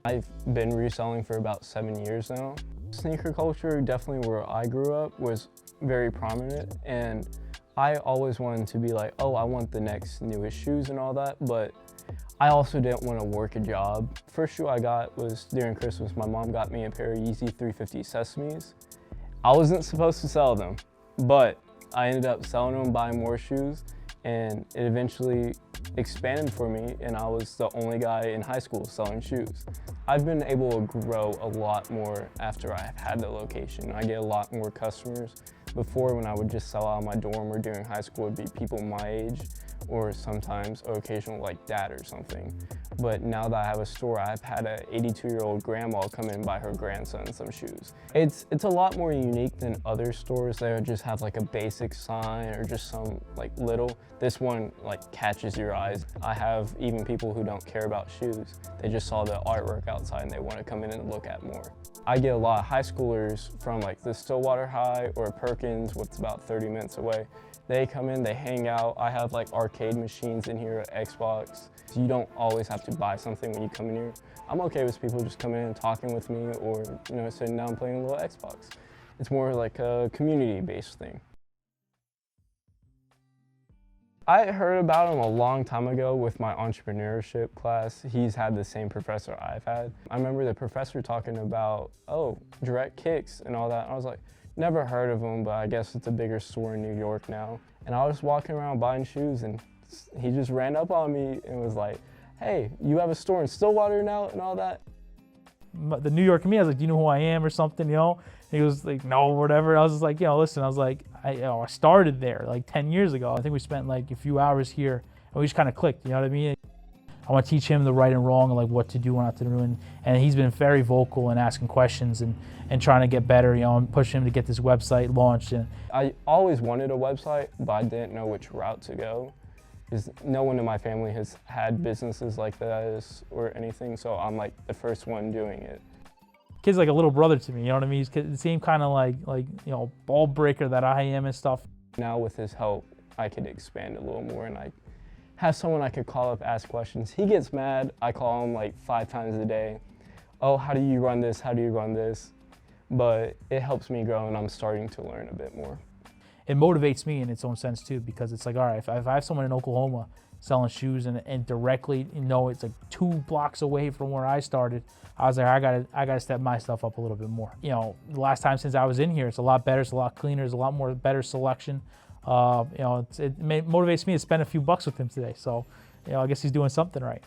I've been reselling for about 7 years now. Sneaker culture, definitely where I grew up, was very prominent, and I always wanted to be like, oh, I want the next newest shoes and all that, but I also didn't want to work a job. First shoe I got was during Christmas. My mom got me a pair of Yeezy 350 Sesames. I wasn't supposed to sell them, but I ended up selling them, buying more shoes, and it eventually expanded for me, and I was the only guy in high school selling shoes. I've been able to grow a lot more after I've had the location. I get a lot more customers. Before, when I would just sell out of my dorm or during high school, it'd be people my age, or sometimes occasional like dad or something. But now that I have a store, I've had a 82-year-old grandma come in and buy her grandson some shoes. It's a lot more unique than other stores that just have like a basic sign or just some like little. This one like catches your eyes. I have even people who don't care about shoes. They just saw the artwork outside and they want to come in and look at more. I get a lot of high schoolers from like the Stillwater High or Perkins, what's about 30 minutes away. They come in, they hang out. I have like arcade machines in here, Xbox. So you don't always have to buy something when you come in here. I'm okay with people just coming in and talking with me, or sitting down playing a little Xbox. It's more like a community-based thing. I heard about him a long time ago with my entrepreneurship class. He's had the same professor I've had. I remember the professor talking about, oh, direct kicks and all that. I was like, never heard of him, but I guess it's a bigger store in New York now. And I was walking around buying shoes, and he just ran up on me and was like, hey, you have a store in Stillwater now and all that? The New York me, I was like, do you know who I am or something, And he was like, no, whatever. I was just like, listen, I was like, I started there like 10 years ago. I think we spent like a few hours here and we just kind of clicked, you know what I mean? I want to teach him the right and wrong and like what to do, what not to do. And he's been very vocal and asking questions and trying to get better, and pushing him to get this website launched. And I always wanted a website, but I didn't know which route to go, because no one in my family has had businesses like this or anything, so I'm like the first one doing it. Kid's like a little brother to me, you know what I mean? He's the same kind of like ball breaker that I am and stuff. Now with his help, I could expand a little more, and I have someone I could call up, ask questions. He gets mad. I call him like 5 times a day. Oh, how do you run this? How do you run this? But it helps me grow, and I'm starting to learn a bit more. It motivates me in its own sense too, because it's like, all right, if I have someone in Oklahoma selling shoes and directly, it's like 2 blocks away from where I started, I was like, I gotta step my stuff up a little bit more. The last time since I was in here, it's a lot better, it's a lot cleaner, there's a lot more better selection. It motivates me to spend a few bucks with him today. So, I guess he's doing something right.